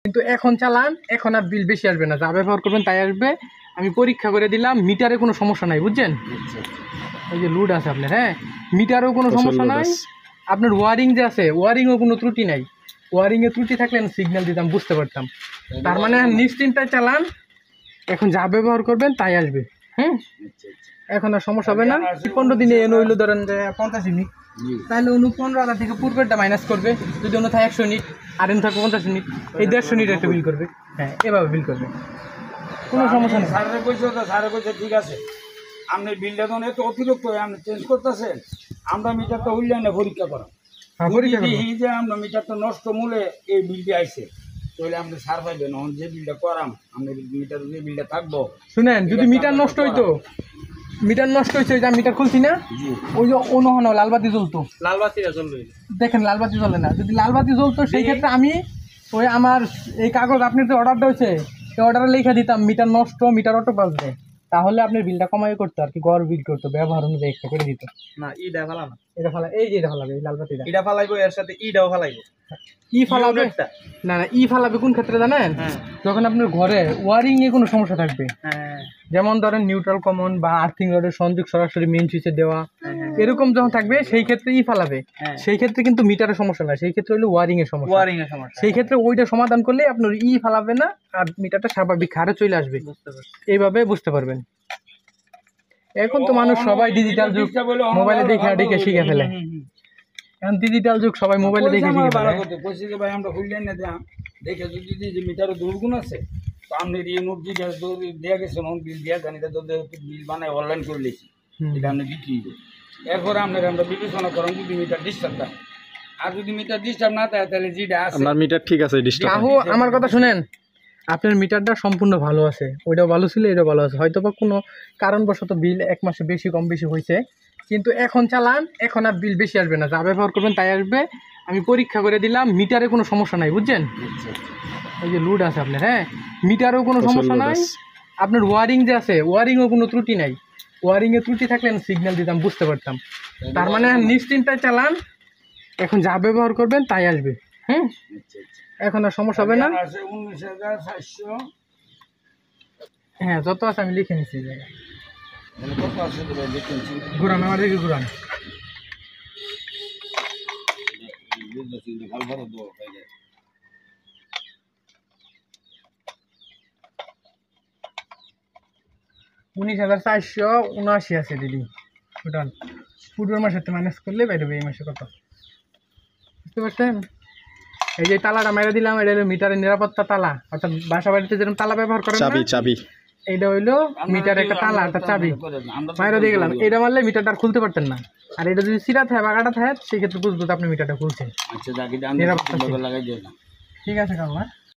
কিন্তু এখন চালান, এখন আর বিল বেশি আসবে না, যা ব্যবহার করবেন তাই আসবে। আমি পরীক্ষা করে দিলাম, মিটারে কোনো সমস্যা নাই, বুঝছেন? এই যে লুড আছে আপনার, হ্যাঁ, মিটারেও কোনো সমস্যা নাই। আপনার ওয়ারিং যে আছে, ওয়ারিংও কোনো ত্রুটি নাই। ওয়ারিংয়ে ত্রুটি থাকলে আমি সিগন্যাল দিতাম, বুঝতে পারতাম। তার মানে নিশ্চিন্তায় চালান, এখন যা ব্যবহার করবেন তাই আসবে। হ্যাঁ, এখন আর সমস্যা হবে না। 15 দিনে এনে হইলো ধরেন যে 50 ইউনিট, তাহলে অনু 15,000 থেকে পূর্বেরটা মাইনাস করবে। যদি অনু থাকে 100 ইউনিট আর এনে থাকে 50 ইউনিট, এই 150 ইউনিট একটা বিল করবে। হ্যাঁ, এভাবে বিল করবে, কোনো সমস্যা নেই। স্যারের কইছে ঠিক আছে, আপনি বিলটা তো এত অতিরিক্ত আপনি চেঞ্জ করতেছেন, আমরা মিটারটা উল্লেন পরীক্ষা করা যে আমরা মিটারটা নষ্ট মূলে এই বিলটি আইছে, তাহলে আপনি সার পাইবেন। যে বিলটা করাম আপনি মিটার যে বিলটা থাকবো। শুনেন, যদি মিটার নষ্ট হইতো, মিটার নষ্ট হয়েছে, ওই যে মিটার খুলছি না, ওই যে অনুহনো লালবাতি জ্বলতো, লালবাতিটা জ্বলবে, দেখেন লালবাতি জ্বলে না। যদি লালবাতি জ্বলতো সেই ক্ষেত্রে আমি ওই আমার এই কাগজ আপনার যে অর্ডারটা হয়েছে এই অর্ডারে লিখে দিতাম মিটার নষ্ট, মিটার অটো বাজবে, তাহলে আপনার বিলটা কমাই করতো আর কি, গড় বিল করতো, ব্যবহার অনুযায়ী একটা করে দিত না। ইটা ফালা না, এটা ফালা, এই যে এটা ফালাবে, এই লালবাতিটা এটা ফালাইবো, এর সাথে ইটাও ফালাইবো। ই ফালাবে না, না ই ফালাবে কোন ক্ষেত্রে জানেন? যখন আপনার ঘরে ওয়ারিং এ কোনো সমস্যা থাকবে, যেমন ধরেন নিউট্রাল কমন বা আর্থিং রডের সংযোগ সরাসরি মেইন সুইচে দেওয়া, এরকম যখন থাকবে সেই ক্ষেত্রে ই ফালাবে। সেই ক্ষেত্রে কিন্তু মিটারের সমস্যা না, সেই ক্ষেত্রে হলো ওয়ারিং এর সমস্যা। সেই ক্ষেত্রে ওইটা সমাধান করলে আপনার ই ফালাবে না আর মিটারটা স্বাভাবিক হারে চলে আসবে। এইভাবে বুঝতে পারবেন। এখন তো মানুষ সবাই ডিজিটাল যুগ, মোবাইলে দেখে দেখে শিখে ফেলে। এখন ডিজিটাল যুগ, সবাই মোবাইলে দেখে শিখে ফেলে। ভাই আমরা হইলেন না দেখে যদি যে মিটারে দুর্গুণ আছে, তো আপনি এই নোট দেওয়া গেছে, বিল দেওয়া জানি বিল বানায় অনলাইন করে লিখি, এটা আপনি বিক্রি। এরপরে আমরা বিবেচনা করেন যদি মিটার ডিস্টার্ব দেয়, আর যদি মিটার ডিস্টার্ব না দেয় তাহলে যেটা আছে আপনার মিটার ঠিক আছে ডিস্টার্ব। আমার কথা শুনেন, আপনার মিটারটা সম্পূর্ণ ভালো আছে, ওইটাও ভালো ছিল, এটাও ভালো আছে, হয়তো বা কোনো কারণবশত বিল 1 মাসে বেশি কম বেশি হয়েছে, কিন্তু এখন চালান, এখন আর বিল বেশি আসবে না, যা ব্যবহার করবেন তাই আসবে। আমি পরীক্ষা করে দিলাম, মিটারে কোনো সমস্যা নাই, বুঝছেন? এই যে লুড আছে আপনার, হ্যাঁ, মিটারেও কোনো সমস্যা নাই। আপনার ওয়ারিং যে আছে, ওয়ারিংও কোনো ত্রুটি নাই। ওয়ারিংয়ে ত্রুটি থাকলে আমি সিগন্যাল দিতাম, বুঝতে পারতাম। তার মানে নিশ্চিন্তায় চালান, এখন যা ব্যবহার করবেন তাই আসবে। হ্যাঁ, এখন আর সমস্যা হবে না। 19,400 হ্যাঁ, যত আছে আমি লিখে নিচ্ছি। ঘুরান আমার দিকে, ঘুরান। $19,479 আছে দিদি, টোটাল। পূর্বের মাসের তো ম্যানেজ করলে বেরোবে এই মাসে কত, বুঝতে পারছেন? এই যে তালাটা মেরে দিলাম, এটা হলো মিটারের নিরাপত্তা তালা, অর্থাৎ বাসা বাড়িতে যেরকম তালা ব্যবহার করেন না, চাবি। এইটা হইলো মিটার একটা তালা, একটা চাবি মাইরা দিয়ে গেলাম। এটা মারলে মিটারটা আর খুলতে পারতেন না। আর এটা যদি সিরা থাকে বা কাটা থাকে, সেই ক্ষেত্রে বুঝবো আপনি মিটারটা খুলছেন। ঠিক আছে কাল।